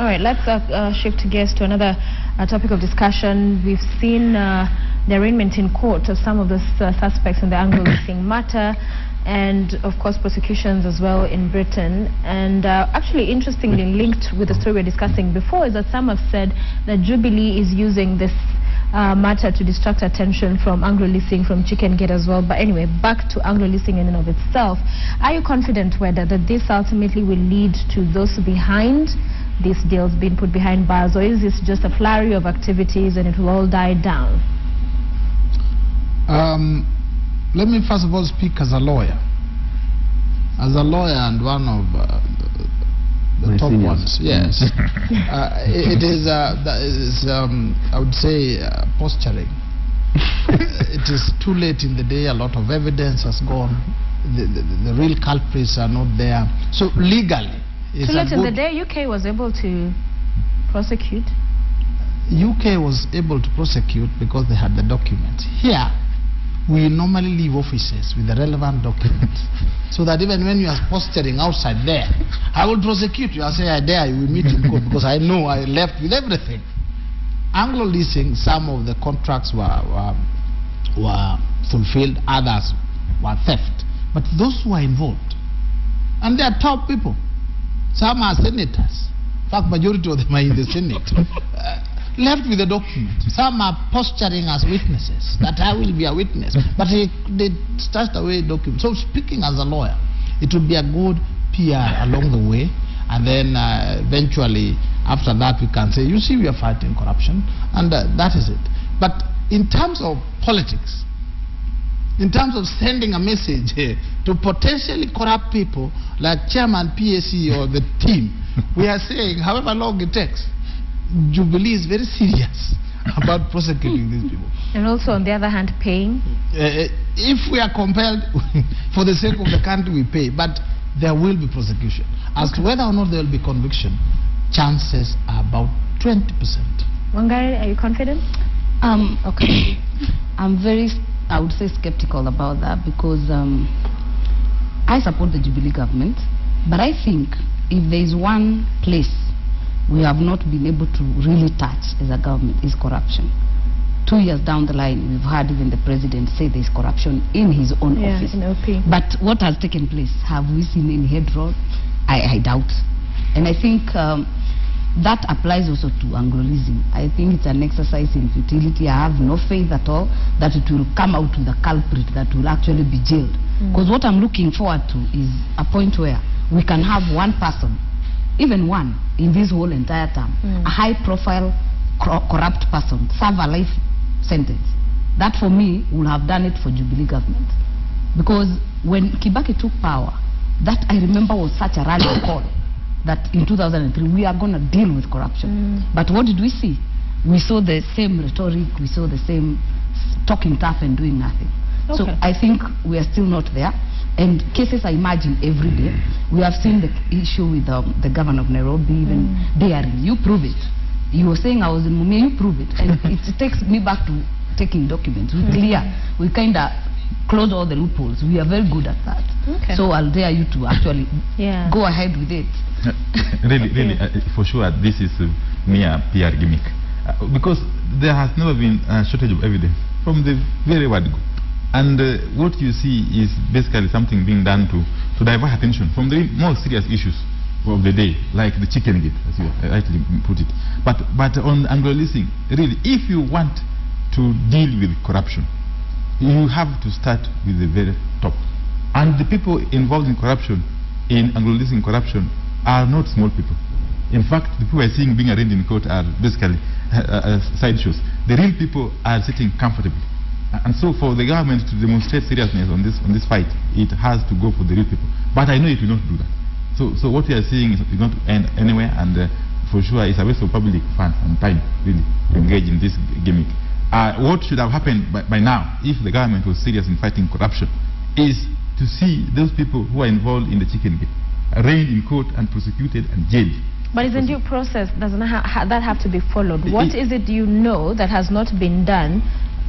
All right, let's shift gears to another topic of discussion. We've seen the arraignment in court of some of the suspects in the Anglo Leasing matter, and of course prosecutions as well in Britain. And actually, interestingly linked with the story we're discussing before, is that some have said that Jubilee is using this matter to distract attention from Anglo Leasing, from Chicken Gate as well. But anyway, back to Anglo Leasing in and of itself. Are you confident, Weda, that this ultimately will lead to those behind these deals being put behind bars, or is this just a flurry of activities and it will all die down? Let me first of all speak as a lawyer. As a lawyer and one of the top ones, yes. It is, I would say, posturing. It is too late in the day. A lot of evidence has gone. The real culprits are not there. So legally, too late in the day. UK was able to prosecute. UK was able to prosecute because they had the documents. Here, we normally leave offices with the relevant documents, so that even when you are posturing outside there, I will prosecute you. I say, I dare you, we meet in court, because I know I left with everything. Anglo Leasing, some of the contracts were fulfilled, others were theft. But those who are involved, and they are top people. Some are senators. In fact, majority of them are in the Senate. Left with the document. Some are posturing as witnesses, that I will be a witness. But they stashed away documents. So speaking as a lawyer, it would be a good PR along the way. And then eventually, after that, we can say, you see, we are fighting corruption. And that is it. But in terms of politics, in terms of sending a message to potentially corrupt people like Chairman PAC or the team, we are saying, however long it takes, Jubilee is very serious about prosecuting these people. And also, on the other hand, paying? If we are compelled, for the sake of the country, we pay. But there will be prosecution. As to whether or not there will be conviction, chances are about 20%. Wangari, are you confident? Okay. I'm very, I would say, skeptical about that, because I support the Jubilee government, but I think if there is one place we have not been able to really touch as a government, is corruption. 2 years down the line, we've heard even the president say there is corruption in his own office. In OP. But what has taken place? Have we seen any head roll? I doubt. And I think that applies also to Anglo Leasing. I think it's an exercise in futility. I have no faith at all that it will come out with a culprit that will actually be jailed. Because what I'm looking forward to is a point where we can have one person, even one, in this whole entire term, a high-profile corrupt person, serve a life sentence. That, for me, would have done it for Jubilee government. Because when Kibaki took power, that, I remember, was such a rally call that in 2003, we are going to deal with corruption. But what did we see? We saw the same rhetoric, we saw the same talking tough and doing nothing. So I think we are still not there. And cases are emerging every day. We have seen the issue with the governor of Nairobi, even daring. You prove it. You were saying I was in Mumia, you prove it. And it takes me back to taking documents. We clear. We kind of close all the loopholes. We are very good at that. So I'll dare you to actually go ahead with it. Really, for sure, this is mere PR gimmick. Because there has never been a shortage of evidence from the very word go. And what you see is basically something being done to divert attention from the more serious issues of the day, like the Chicken Gate, as you rightly put it. But on Anglo Leasing, really, if you want to deal with corruption, you have to start with the very top. And the people involved in corruption, in Anglo Leasing corruption, are not small people. In fact, the people we're seeing being arraigned in court are basically sideshows. The real people are sitting comfortably. And so for the government to demonstrate seriousness on this fight, it has to go for the real people. But I know it will not do that. So what we are seeing is not to end anywhere, and for sure it's a waste of public funds and time, really, to engage in this gimmick. What should have happened by now, if the government was serious in fighting corruption, is to see those people who are involved in the Chicken Gate arraigned in court and prosecuted and jailed. But isn't due process, doesn't that have to be followed? What is it you know that has not been done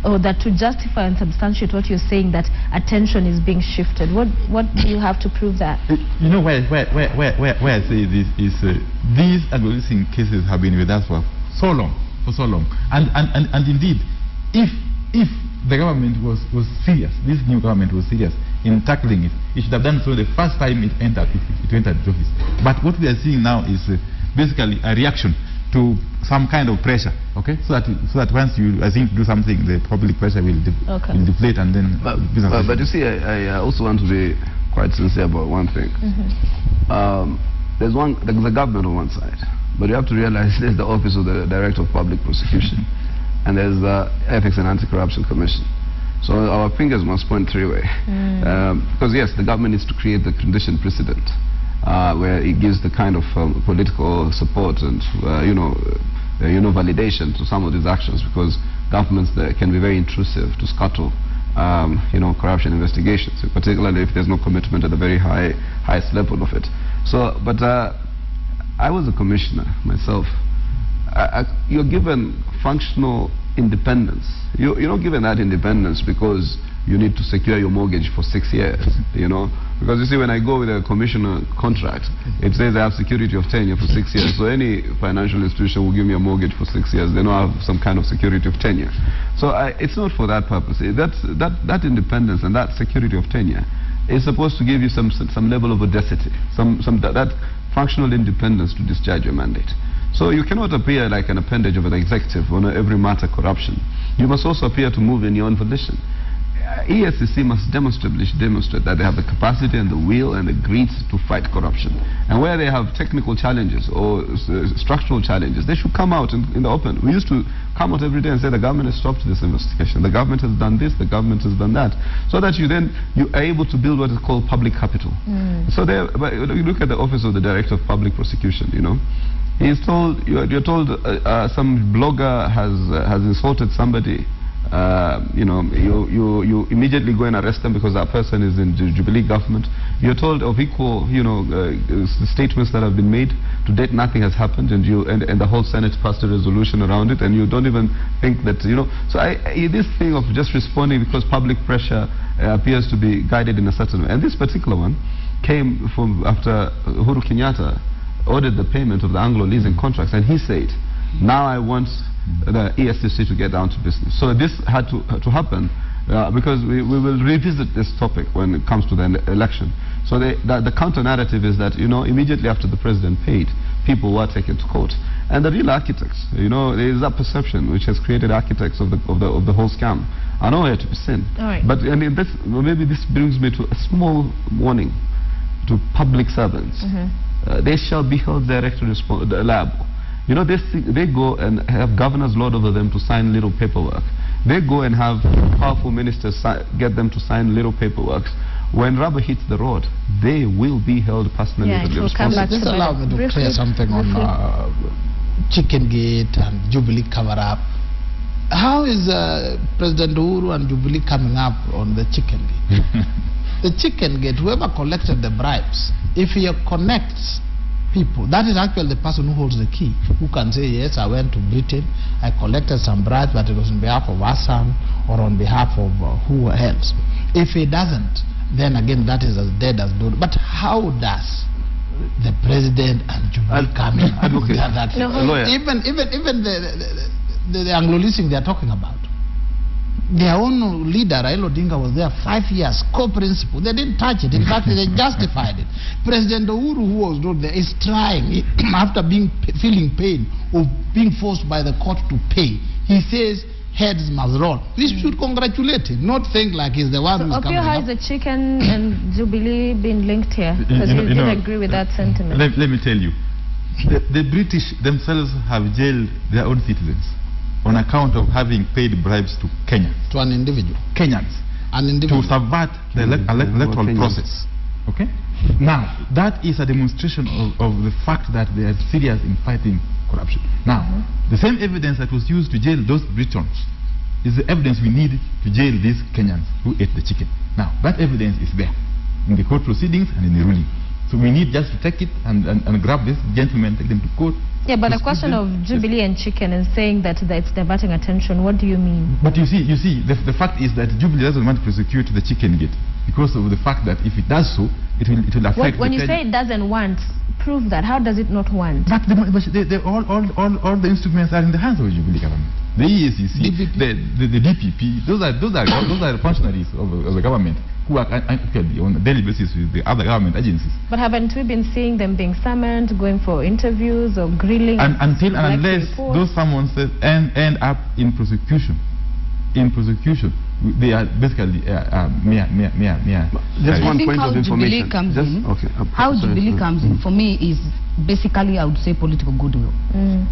or that to justify and substantiate what you're saying, that attention is being shifted? What do you have to prove that? You know where I say this is these Anglo Leasing cases have been with us for so long, and indeed, if the government was serious, this new government was serious in tackling it, it should have done so the first time it entered its office. But what we are seeing now is basically a reaction to some kind of pressure, okay? So that once you, I think, do something, the public pressure will deflate, and then. But you see, I also want to be quite sincere about one thing. There's the government on one side, but you have to realize there's the Office of the Director of Public Prosecution, and there's the Ethics and Anti-Corruption Commission. So our fingers must point three-way. Because yes, the government needs to create the conditioned precedent where it gives the kind of political support and validation to some of these actions, because governments can be very intrusive to scuttle corruption investigations, particularly if there's no commitment at the very highest level of it. So, but I was a commissioner myself. You're given functional independence. You're not given that independence because you need to secure your mortgage for 6 years, Because you see, when I go with a commissioner contract, it says I have security of tenure for 6 years. So any financial institution will give me a mortgage for 6 years. They don't have some kind of security of tenure. So it's not for that purpose. That independence and that security of tenure is supposed to give you some level of audacity, that functional independence to discharge your mandate. So you cannot appear like an appendage of an executive on every matter corruption. You must also appear to move in your own volition. ESCC must demonstrate that they have the capacity and the will and the grit to fight corruption. And where they have technical challenges or structural challenges, they should come out in the open. We used to come out every day and say the government has stopped this investigation, the government has done this, the government has done that, so that you are able to build what is called public capital. So you look at the Office of the Director of Public Prosecution, you're told some blogger has insulted somebody. You immediately go and arrest them because that person is in the Jubilee government. You're told of equal, statements that have been made. To date, nothing has happened, and the whole Senate passed a resolution around it, and you don't even think that, So this thing of just responding because public pressure appears to be guided in a certain way. And this particular one came from after Uhuru Kenyatta ordered the payment of the Anglo Leasing contracts, and he said, now I want the ESCC to get down to business. So this had to happen because we will revisit this topic when it comes to the election. So the counter narrative is that immediately after the president paid, people were taken to court, and the real architects, there is that perception which has created architects of the whole scam are nowhere to be seen. But maybe this brings me to a small warning to public servants. They shall be held directly liable. They go and have governors lord over them to sign little paperwork. They go and have powerful ministers get them to sign little paperwork. When rubber hits the road, they will be held personally responsible. Just allow me to clear something on Chicken Gate and Jubilee cover-up. How is President Uhuru and Jubilee coming up on the Chicken Gate? The Chicken Gate, whoever collected the bribes, if he connects people, that is actually the person who holds the key, who can say, yes, I went to Britain, I collected some bribes, but it was on behalf of Assam or on behalf of who else. If he doesn't, then again that is as dead as dood. But how does the president and Jubilee come in? Even the Anglo Leasing they are talking about, their own leader, Raila Odinga, was there 5 years, co-principal. They didn't touch it. In fact, they justified it. President Uhuru, who was not there, is trying, after feeling pain of being forced by the court to pay. He says heads must roll. We should congratulate him, not think like he's the one who's coming up. How is the Chicken and Jubilee being linked here? Because you didn't agree with that sentiment. Let me tell you, the British themselves have jailed their own citizens on account of having paid bribes to Kenyans. To an individual. Kenyans. An individual. To subvert the electoral process. Okay? Now, that is a demonstration of the fact that they are serious in fighting corruption. Now, the same evidence that was used to jail those Britons is the evidence we need to jail these Kenyans who ate the chicken. Now, that evidence is there in the court proceedings and in the ruling. So we need just to take it and grab this gentleman, take them to court. Yeah, but the question of Jubilee and chicken and saying that it's diverting attention, what do you mean? But you see, the fact is that Jubilee doesn't want to prosecute the chicken gate because of the fact that if it does so, it will affect. When you say it doesn't want, prove that. How does it not want? But all the instruments are in the hands of the Jubilee government. The EACC, the DPP, those are functionaries of the government who are actually on a daily basis with the other government agencies. But haven't we been seeing them being summoned, going for interviews or grilling? Until and unless those summonses end up in prosecution. They are basically mere. Just one point of information. How Jubilee comes in, for me, is basically, I would say, political goodwill.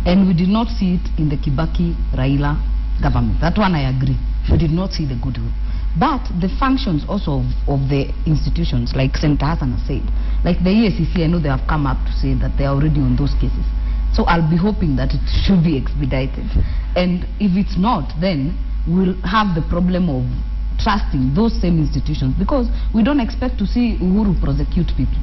And we did not see it in the Kibaki-Raila government. That one I agree. We did not see the goodwill. But the functions also of the institutions, like Senator Hassan has said, like the EACC, I know they have come up to say that they are already on those cases. So I'll be hoping that it should be expedited. And if it's not, then we'll have the problem of trusting those same institutions, because we don't expect to see Uhuru prosecute people.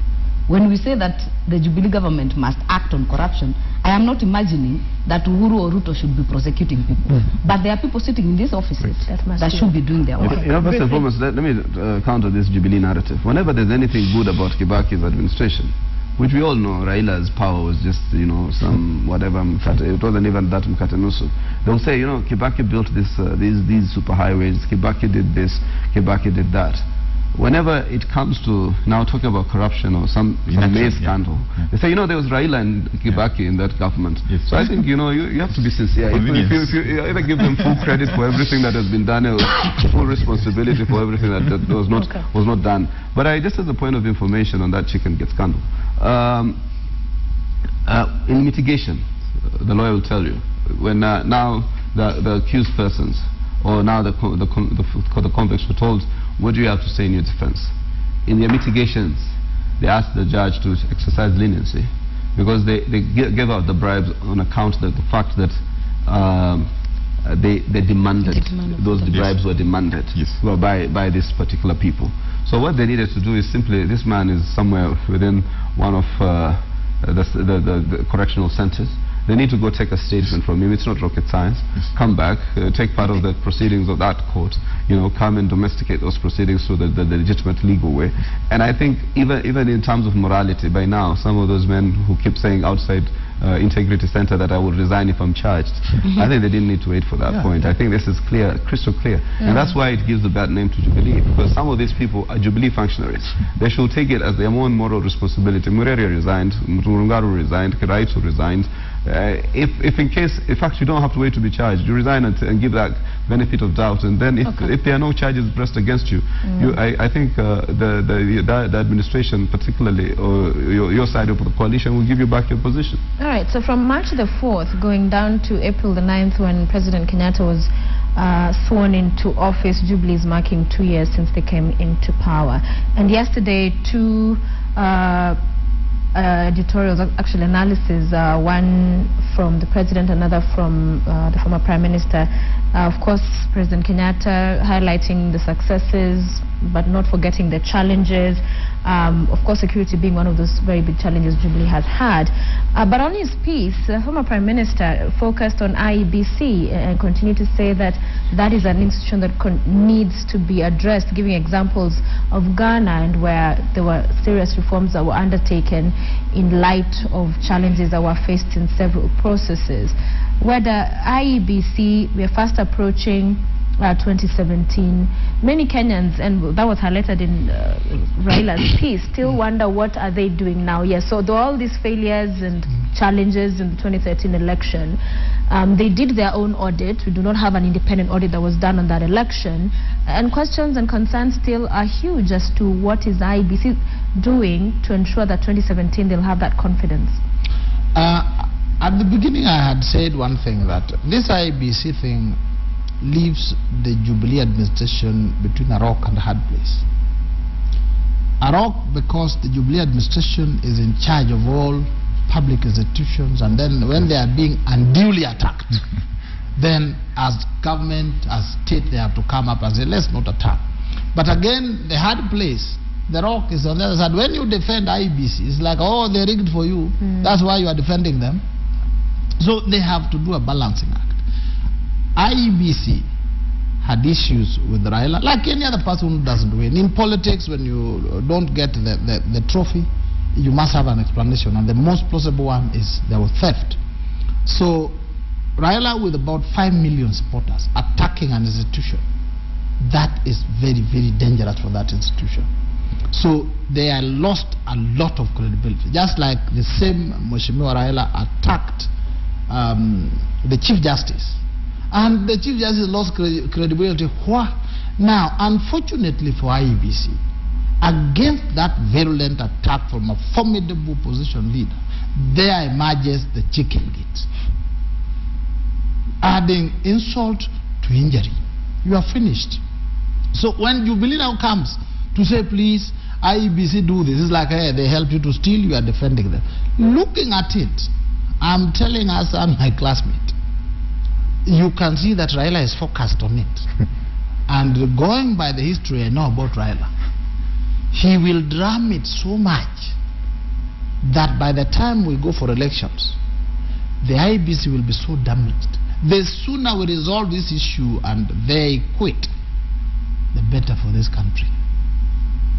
When we say that the Jubilee government must act on corruption, I am not imagining that Uhuru or Ruto should be prosecuting people. But there are people sitting in these offices that should be doing their work. You know, first and foremost, let me counter this Jubilee narrative. Whenever there's anything good about Kibaki's administration, which we all know, Raila's power was just, you know, some whatever, it wasn't even that Mkatenusu. They'll say, you know, Kibaki built these superhighways, Kibaki did this, Kibaki did that. Whenever it comes to now talking about corruption or some maize scandal, they say, you know, there was Raila and Kibaki in that government. So I think, you know, you have to be sincere. If you either give them full credit for everything that has been done or full responsibility for everything that was not done. But just as a point of information on that chicken gate scandal, in mitigation, the lawyer will tell you, when now the accused persons or now the convicts were told, what do you have to say in your defense? In their mitigations, they asked the judge to exercise leniency because they gave out the bribes on account of the fact that they demanded, those bribes were demanded by these particular people. So what they needed to do is simply, this man is somewhere within one of the correctional centers. They need to go take a statement from him. It's not rocket science. Come back, take part of the proceedings of that court, you know, come and domesticate those proceedings through the legitimate legal way. And I think even in terms of morality, by now, some of those men who keep saying outside Integrity Center that I will resign if I'm charged, I think they didn't need to wait for that point. I think this is clear, crystal clear. And that's why it gives a bad name to Jubilee, because some of these people are Jubilee functionaries. They should take it as their own moral responsibility. Mureri resigned, Murungaru resigned, Kiraitu resigned. If in fact you don't have to wait to be charged, you resign and give that benefit of doubt, and then if there are no charges pressed against you, I think the administration, particularly or your side of the coalition, will give you back your position. All right, so from March the 4th going down to April the 9th when President Kenyatta was sworn into office, Jubilee is marking 2 years since they came into power. And yesterday, two editorials, actually analysis, one from the president, another from the former prime minister. Of course, President Kenyatta highlighting the successes, but not forgetting the challenges. Of course, security being one of those very big challenges Jubilee has had. But on his piece, the former prime minister focused on IEBC and continued to say that that is an institution that needs to be addressed, giving examples of Ghana and where there were serious reforms that were undertaken in light of challenges that were faced in several processes. Whether IEBC, we are fast approaching 2017, many Kenyans, and that was highlighted in Raila's piece, still wonder what are they doing now. Yes, so all these failures and challenges in the 2013 election, they did their own audit. We do not have an independent audit that was done on that election, and questions and concerns still are huge as to what is IEBC doing to ensure that 2017 they'll have that confidence. At the beginning I had said one thing, that this IEBC thing leaves the Jubilee administration between a rock and a hard place. A rock because the Jubilee administration is in charge of all public institutions, and then when they are being unduly attacked, then as government, as state, they have to come up and say, let's not attack. But again, the hard place The rock is on the other side. When you defend IEBC, it's like, oh, they rigged for you. That's why you are defending them. So they have to do a balancing act. IEBC had issues with Raila, like any other person who doesn't win. In politics, when you don't get the trophy, you must have an explanation. And the most plausible one is there was theft. So Raila, with about 5 million supporters, attacking an institution, that is very, very dangerous for that institution. So they are lost a lot of credibility. Just like the same Mheshimiwa Raila attacked the Chief Justice. And the Chief Justice lost credibility. Now, unfortunately for IEBC, against that virulent attack from a formidable opposition leader, there emerges the chicken gate. Adding insult to injury. You are finished. So when Jubilee now comes to say, please, IEBC do this, it's like, hey, they help you to steal, you are defending them. Looking at it, I'm telling us and my classmate, you can see that Raila is focused on it. And going by the history I know about Raila, he will drum it so much that by the time we go for elections, the IEBC will be so damaged. The sooner we resolve this issue and they quit, the better for this country.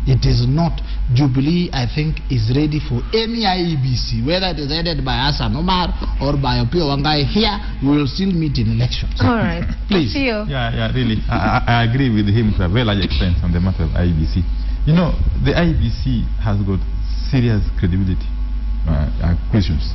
It is not, Jubilee, I think, is ready for any IEBC, whether it is headed by Hassan Omar or by Opio Wangai. Here, we will still meet in elections. All right. Please. Yeah, really. I agree with him to a very large extent on the matter of IEBC. You know, the IEBC has got serious credibility questions.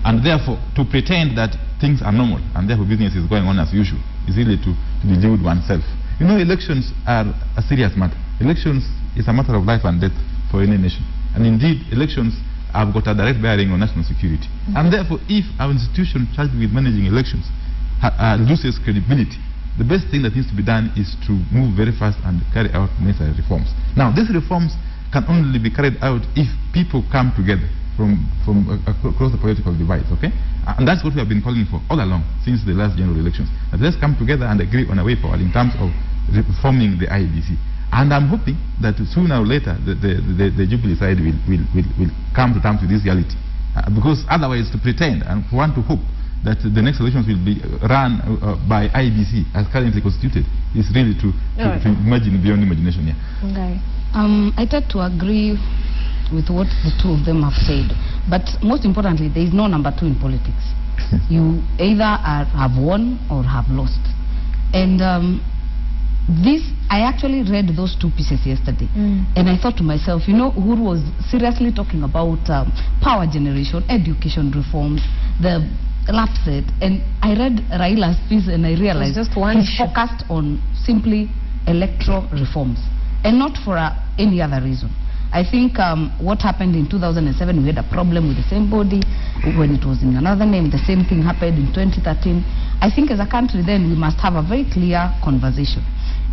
And therefore, to pretend that things are normal and therefore business is going on as usual is really to delude oneself. You know, elections are a serious matter. Elections is a matter of life and death for any nation. And indeed, elections have got a direct bearing on national security. And therefore, if our institution charged with managing elections loses credibility, the best thing that needs to be done is to move very fast and carry out necessary reforms. Now, these reforms can only be carried out if people come together from across the political divides, okay? And that's what we have been calling for all along since the last general elections. That let's come together and agree on a way forward in terms of reforming the IEBC. And I'm hoping that sooner or later the Jubilee side will come to terms with this reality. Because otherwise, to pretend and want to hope that the next elections will be run by IEBC as currently constituted is really to imagine beyond imagination. Yeah. Okay. I tend to agree with what the two of them have said. But most importantly, there is no number two in politics. You either have won or have lost. And I actually read those two pieces yesterday. And I thought to myself, you know, Uhuru was seriously talking about power generation, education reforms, the lapset. And I read Raila's piece and I realized he's focused on simply electoral reforms and not for any other reason. I think what happened in 2007, we had a problem with the same body. When it was in another name, the same thing happened in 2013. I think as a country then, we must have a very clear conversation.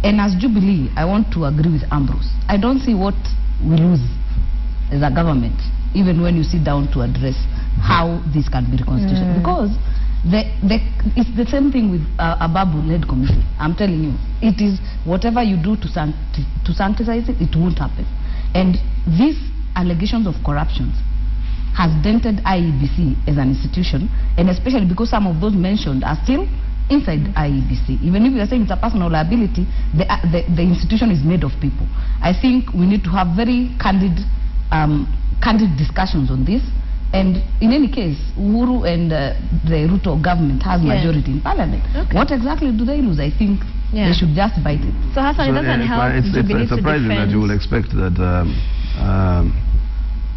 And as Jubilee, I want to agree with Ambrose. I don't see what we lose as a government, even when you sit down to address how this can be reconstituted. Because it's the same thing with a Babu-led committee. I'm telling you, it is whatever you do to sanctize it, it won't happen. And these allegations of corruption has dented IEBC as an institution, and especially because some of those mentioned are still inside IEBC. Even if you're saying it's a personal liability, the institution is made of people. I think we need to have very candid discussions on this. And in any case, Uhuru and the Ruto government has majority in parliament. What exactly do they lose? I think they should just bite it. So Hassan, it doesn't help. It's surprising that you will expect that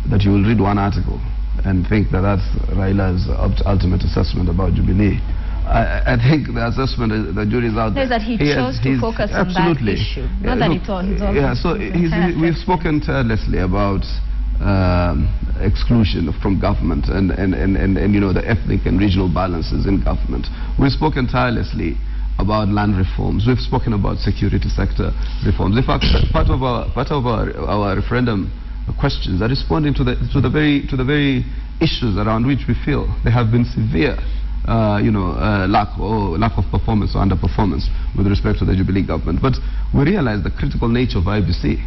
that you will read one article and think that that's Raila's ultimate assessment about Jubilee. I think the assessment is, the jury is out there. Is that he chose to focus on that issue, not that it's all his own. Yeah, so we've spoken tirelessly about exclusion from government and you know, the ethnic and regional balances in government. We've spoken tirelessly about land reforms. We've spoken about security sector reforms. In fact, part of our referendum questions are responding to the very issues around which we feel there have been severe lack of performance or underperformance with respect to the Jubilee government. But we realize the critical nature of IEBC.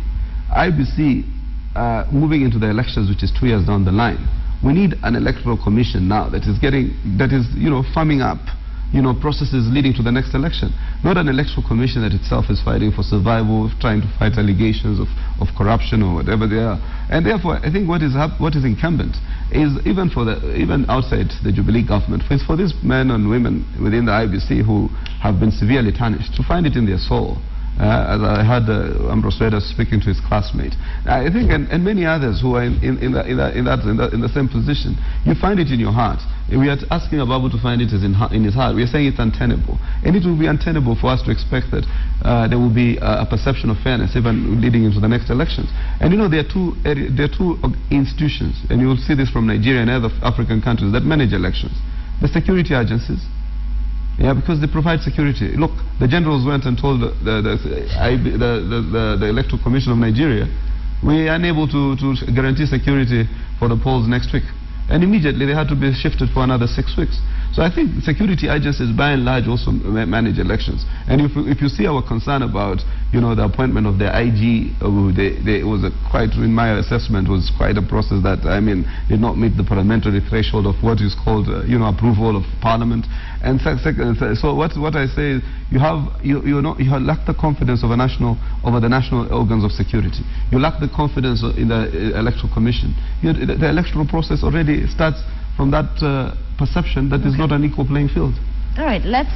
IEBC moving into the elections, which is 2 years down the line, we need an electoral commission now that is firming up, processes leading to the next election. Not an electoral commission that itself is fighting for survival, trying to fight allegations of corruption or whatever they are. And therefore, I think what is incumbent is even outside the Jubilee government, is for these men and women within the IEBC who have been severely tarnished to find it in their soul. As I heard Ambrose Reda speaking to his classmate, I think, and many others who are in the same position, you find it in your heart. We are asking Ababu to find it in his heart. We are saying it's untenable, and it will be untenable for us to expect that there will be a perception of fairness even leading into the next elections. And there are two institutions, and you will see this from Nigeria and other African countries that manage elections: the security agencies. Yeah, because they provide security. Look, the generals went and told the Electoral Commission of Nigeria, we are unable to guarantee security for the polls next week. And immediately they had to be shifted for another 6 weeks. So I think security agencies by and large also manage elections. And if you see our concern about the appointment of the IG, it was quite, in my assessment, was quite a process that did not meet the parliamentary threshold of what is called approval of parliament. And so what I say is you lack the confidence of over the national organs of security. You lack the confidence in the electoral commission. The electoral process already starts from that perception that is not an equal playing field. All right, let's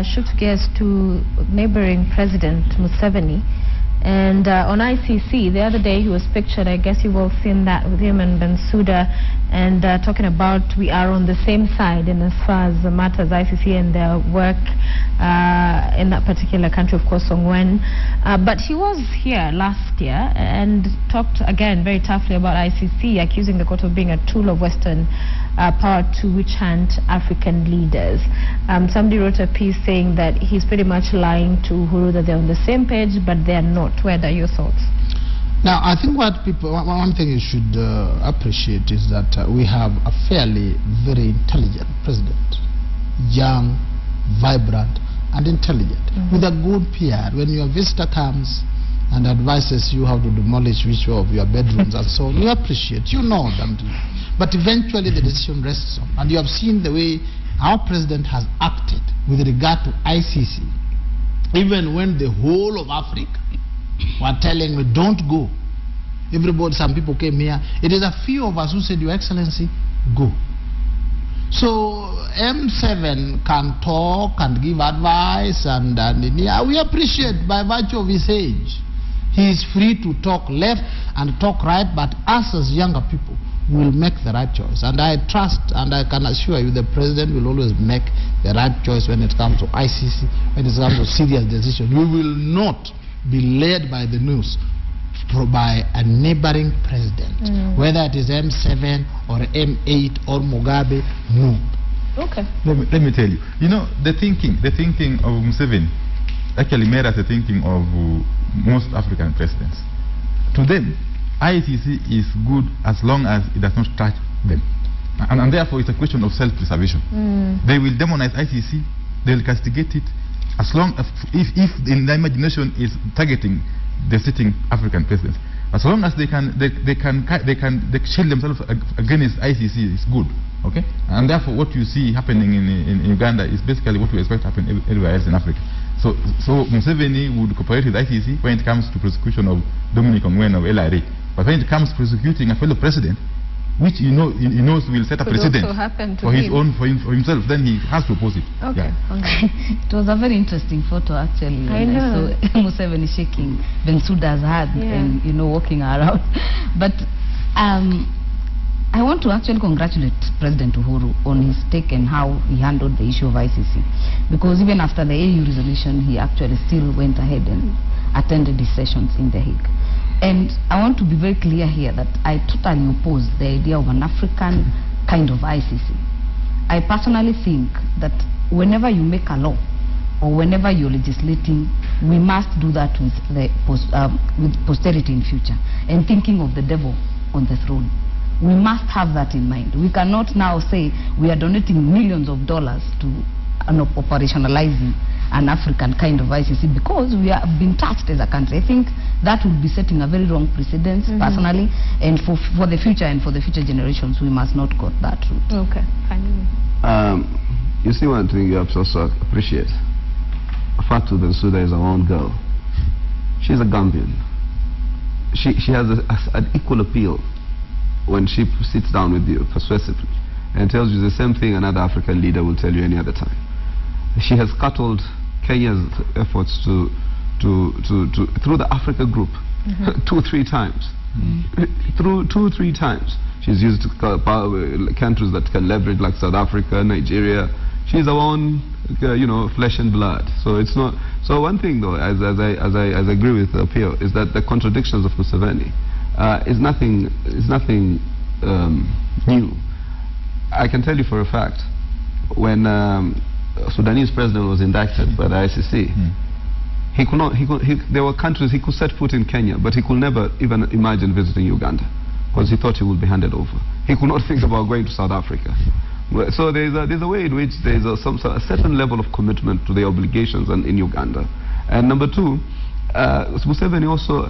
shift gears to neighboring President Museveni. And on ICC, the other day he was pictured, I guess you've all seen that, with him and Bensouda, and talking about we are on the same side in as far as the matters ICC and their work in that particular country, of course, Songwen. But he was here last year and talked again very toughly about ICC, accusing the court of being a tool of Western power to witch hunt African leaders. Somebody wrote a piece saying that he's pretty much lying to Uhuru that they're on the same page, but they're not. What are your thoughts? Now, I think one thing you should appreciate is that we have a fairly very intelligent president, young, vibrant, and intelligent, with a good PR. When your visitor comes and advises you how to demolish which of your bedrooms and so on, you appreciate, them. But eventually the decision rests on. And you have seen the way our president has acted with regard to ICC, even when the whole of Africa were telling me, don't go. Some people came here. It is a few of us who said, Your Excellency, go. So M7 can talk and give advice, and we appreciate by virtue of his age. He is free to talk left and talk right, but us as younger people will make the right choice. And I trust and I can assure you the president will always make the right choice when it comes to ICC, when it comes to serious decisions. We will not be led by the news by a neighboring president, whether it is M7 or M8 or Mugabe. No. Okay. Let me tell you. The thinking of Museveni actually mirrors the thinking of most African presidents. To them, ICC is good as long as it does not touch them, and therefore it's a question of self-preservation. They will demonize ICC, they will castigate it, as long as if in their imagination is targeting the sitting African presidents. As long as they shield themselves against ICC is good, okay? And therefore what you see happening in Uganda is basically what we expect to happen everywhere else in Africa. So Museveni would cooperate with ICC when it comes to prosecution of Dominic Ongwen of LRA. But when it comes to prosecuting a fellow president, which he knows will set a precedent for himself, then he has to oppose it. Okay. Yeah. Okay. It was a very interesting photo, actually. I know. So Museveni shaking Bensouda's hand and walking around. But I want to actually congratulate President Uhuru on his take and how he handled the issue of ICC, because even after the AU resolution, he actually still went ahead and attended the sessions in The Hague. And I want to be very clear here that I totally oppose the idea of an African kind of ICC. I personally think that whenever you make a law or whenever you're legislating, we must do that with posterity in future and thinking of the devil on the throne. We must have that in mind. We cannot now say we are donating millions of dollars to operationalizing an African kind of ICC, because we have been touched as a country. I think that would be setting a very wrong precedent, personally, and for the future and for the future generations. We must not go that route. Okay, finally. You see, one thing you have to also appreciate. Fatou Bensouda is our own girl. She's a Gambian. She has an equal appeal when she sits down with you persuasively and tells you the same thing another African leader will tell you any other time. She has scuttled Kenya's efforts through the Africa Group 2-3 times. Through 2-3 times. She's used countries that can leverage, like South Africa, Nigeria. She's our own, flesh and blood. So it's not. So one thing, though, as I agree with Pio, is that the contradictions of Museveni is nothing new. I can tell you for a fact, when Sudanese president was indicted by the ICC, he could not. There were countries he could set foot in Kenya, but he could never even imagine visiting Uganda, because he thought he would be handed over. He could not think about going to South Africa. So there's a way in which there's a certain level of commitment to the obligations in Uganda. And number two, Museveni also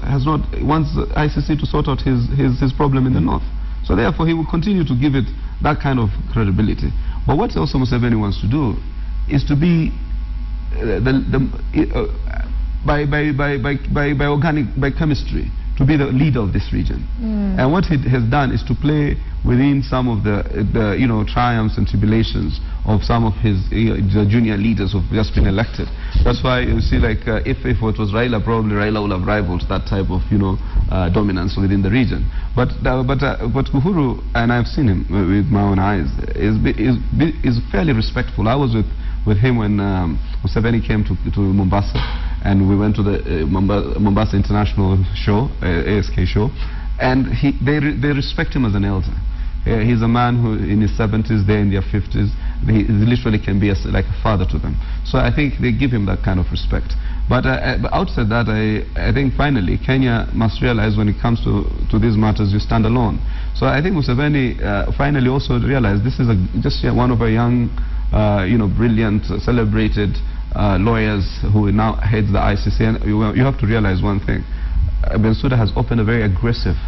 wants the ICC to sort out his problem in the north. So therefore he will continue to give it that kind of credibility. But what also Museveni wants to do is to be by chemistry, to be the leader of this region. And what he has done is to play within some of the triumphs and tribulations of some of his the junior leaders who've just been elected. That's why you see, like, if it was Raila, probably Raila would have rivaled that type of dominance within the region. But Uhuru, and I've seen him with my own eyes, is fairly respectful. I was with him when Museveni came to Mombasa, and we went to the Mombasa International Show, ASK show, and they respect him as an elder. He's a man who, in his 70s, they're in their 50s. He literally can be like a father to them. So I think they give him that kind of respect. But outside that, I think finally Kenya must realize, when it comes to these matters, you stand alone. So I think Museveni finally also realized this is just one of our young, brilliant, celebrated lawyers who now heads the ICC. And you have to realize one thing. Bensouda has opened a very aggressive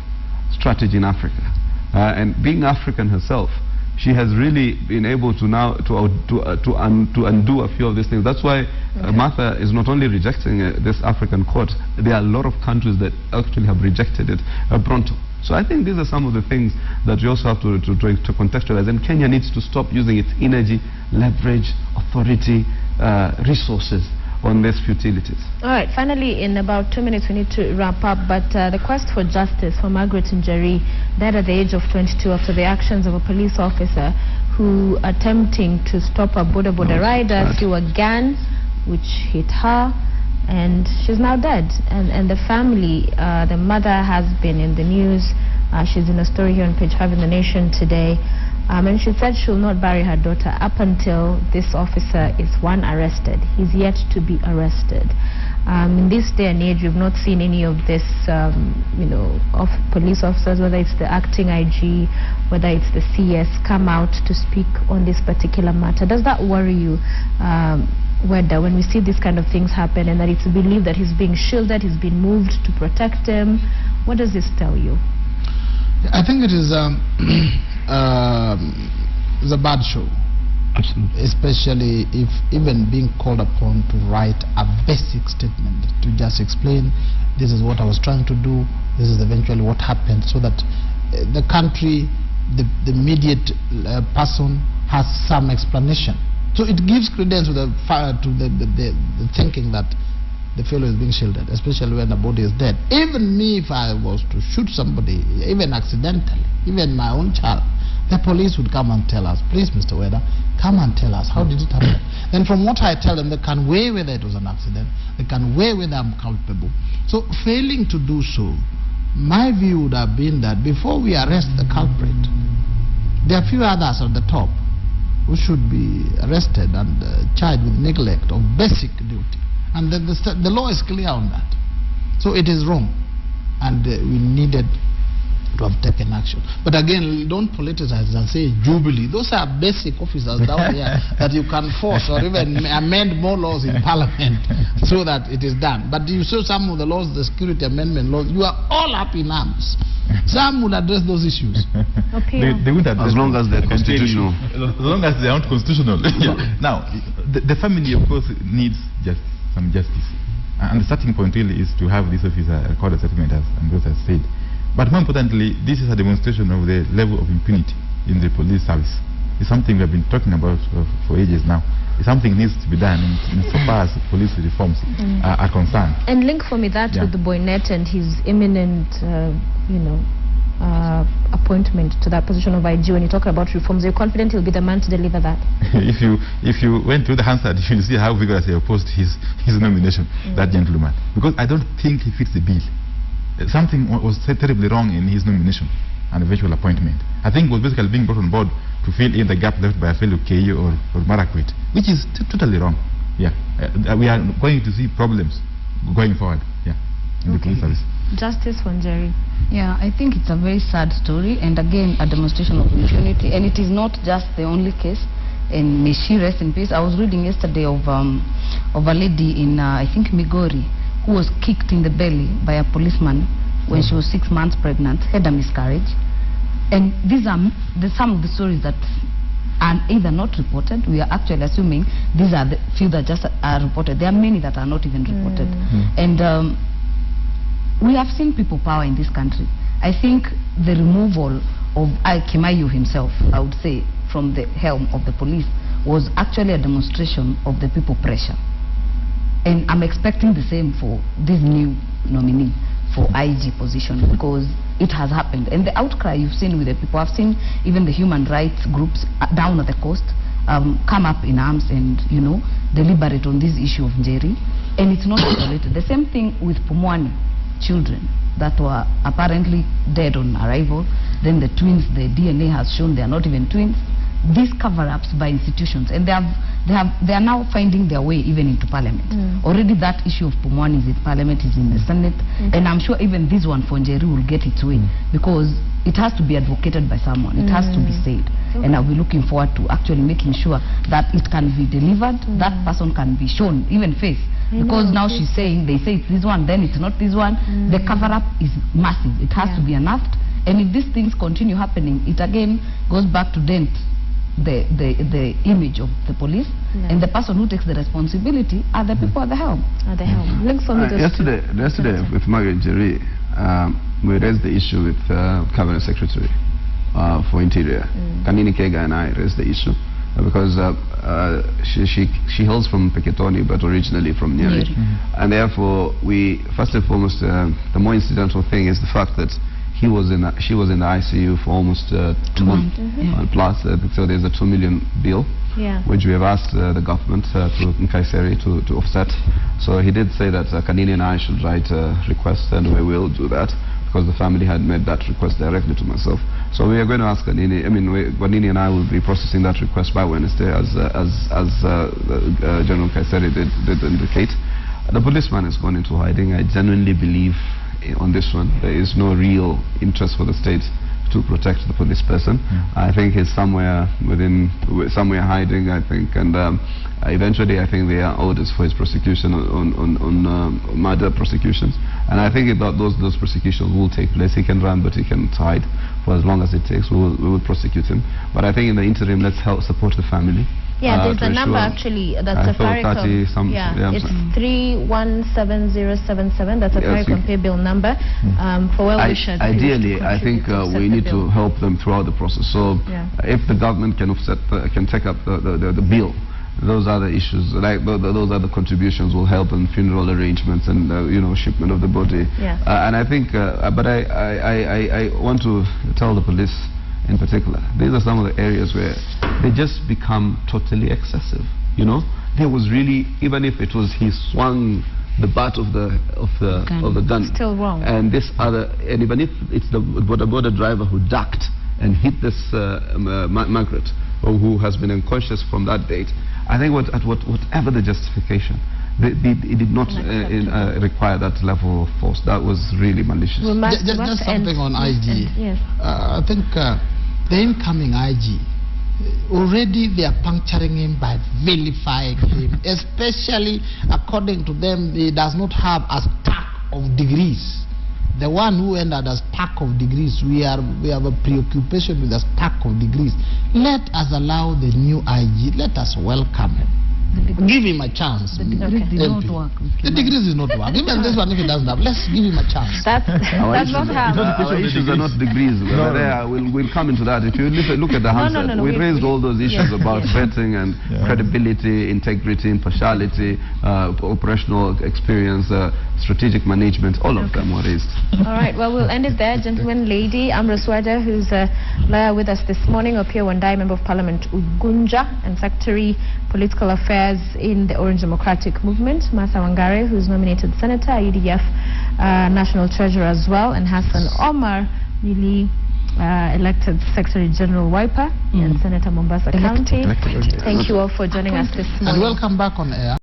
strategy in Africa. And being African herself, she has really been able to now to undo a few of these things. That's why Martha is not only rejecting this African court. There are a lot of countries that actually have rejected it pronto. So I think these are some of the things that you also have to contextualize. And Kenya needs to stop using its energy, leverage, authority, resources on these futilities. All right, finally, in about 2 minutes we need to wrap up, but the quest for justice for Margaret Njeri died at the age of 22 after the actions of a police officer who attempting to stop a border rider threw a gun which hit her, and she's now dead. And the family, the mother has been in the news. She's in a story here on page 5 in The Nation today. And she said she'll not bury her daughter up until this officer is arrested. He's yet to be arrested. In this day and age, we've not seen any of this, of police officers, whether it's the acting IG, whether it's the CS, come out to speak on this particular matter. Does that worry you, Weda, when we see these kind of things happen, and that it's believed that he's being shielded, he's been moved to protect him? What does this tell you? I think it is it's a bad show. Absolutely. Especially if even being called upon to write a basic statement to just explain, this is what I was trying to do, this is eventually what happened, so that the country, the immediate person has some explanation. So it gives credence to the thinking that the fellow is being shielded, especially when the body is dead. Even me, if I was to shoot somebody, even accidentally, even my own child, the police would come and tell us, please, Mr. Weda, come and tell us, how did it happen? Then from what I tell them, they can weigh whether it was an accident, they can weigh whether I'm culpable. So failing to do so, my view would have been that before we arrest the culprit, there are a few others at the top who should be arrested and charged with neglect of basic duty. And the law is clear on that. So it is wrong. And we needed to have taken action. But again, don't politicize and say Jubilee. Those are basic officers down here that you can force or even amend more laws in Parliament so that it is done. But you saw some of the laws, the security amendment laws, you are all up in arms. Some will address those issues. They would address as long as they're constitutional. As long as they aren't constitutional. Now, the family, of course, needs some justice. And the starting point really is to have this officer record a settlement, as Ambrose has said. But more importantly, this is a demonstration of the level of impunity in the police service. It's something we have been talking about for ages now. It's something needs to be done in so far as police reforms are concerned. And link for me that with the Boynet and his imminent, appointment to that position of IG. When you talk about reforms, are you confident he'll be the man to deliver that? If you went through the Hansard, you'll see how vigorously he opposed his nomination, that gentleman. Because I don't think he fits the bill. Something was terribly wrong in his nomination and eventual appointment. I think it was basically being brought on board to fill in the gap left by a fellow KU or Marakwet, which is totally wrong. Yeah, we are going to see problems going forward. Yeah, in the police service. Justice Wanjeri. Yeah, I think it's a very sad story, and again a demonstration of impunity. And it is not just the only case. And may she rest in peace. I was reading yesterday of a lady in I think Migori, who was kicked in the belly by a policeman when she was 6 months pregnant, had a miscarriage. And these are some of the stories that are either not reported. We are actually assuming these are the few that just are reported. There are many that are not even reported. And we have seen people power in this country. I think the removal of Kimayu himself, I would say, from the helm of the police was actually a demonstration of the people pressure. And I'm expecting the same for this new nominee for IG position, because it has happened. And the outcry you've seen with the people, I've seen even the human rights groups down at the coast come up in arms and, deliberate on this issue of Njeri. And it's not isolated. The same thing with Pumwani children that were apparently dead on arrival. Then the twins, the DNA has shown they are not even twins. These cover-ups by institutions, and they are now finding their way even into Parliament. Already that issue of Pumwani is in Parliament, is in the Senate, and I'm sure even this one for Njeri will get its way, because it has to be advocated by someone. It has to be said, and I'll be looking forward to actually making sure that it can be delivered, that person can be shown even face. Because now she's saying, they say it's this one, then it's not this one. The cover-up is massive. It has to be unearthed. And if these things continue happening, it again goes back to dent the image of the police. And the person who takes the responsibility are the people at the helm. Yesterday with Margaret Njeri, we raised the issue with Cabinet Secretary for Interior. Kanini Kega and I raised the issue. Because she hails from Peketoni, but originally from Nyeri. And therefore, first and foremost, the more incidental thing is the fact that she was in the ICU for almost 2 months. Plus, so there's a 2 million bill, which we have asked the government to Nkaiseri to offset. So he did say that Kanini and I should write a request, and we will do that, because the family had made that request directly to myself. So we are going to ask Kanini. Kanini and I will be processing that request by Wednesday, as General Kaiseri did indicate. The policeman has gone into hiding. I genuinely believe on this one there is no real interest for the state to protect the police person. I think he's somewhere hiding, I think, and eventually I think there are orders for his prosecution on murder prosecutions, and I think those prosecutions will take place. He can run, but he can hide for as long as it takes. We will prosecute him, but I think in the interim, let's help support the family. There's a number actually that's Safaricom. It's 317077. That's a Safaricom pay bill number for well-wishers. Ideally, I think we need to help them throughout the process. So if the government can take up the bill, those are the issues, like those are the contributions will help in funeral arrangements and shipment of the body. And I think, but I want to tell the police in particular, these are some of the areas where they just become totally excessive. There was really, even if it was he swung the butt of the gun, still wrong. And even if it's the border driver who ducked and hit this Margaret, or who has been unconscious from that date, I think whatever the justification, it did not require that level of force. That was really malicious. Just something on IG. Yes. I think the incoming IG, already they are puncturing him by vilifying him, especially according to them, he does not have a stack of degrees. The one who ended as stack of degrees, we have a preoccupation with a stack of degrees. Let us allow the new IG, let us welcome him. Give him a chance. The degrees did not work. The degrees is not work. Even this one, if it doesn't have, let's give him a chance. That's not how. Our issues are not degrees. We'll come into that. If you look at the handset, we raised all those issues about vetting and credibility, integrity, impartiality, operational experience, strategic management. All of them were raised. All right. Well, we'll end it there. Gentleman, lady, Amra Swada, who's a lawyer with us this morning, Opiyo Wandayi, Member of Parliament Ugunja, and Secretary Political Affairs in the Orange Democratic Movement, Martha Wangare, who's nominated Senator, IEBC National Treasurer as well, and Hassan Omar, newly elected Secretary General Wiper and Senator Mombasa County. Thank you all for joining us this morning. And welcome back on air.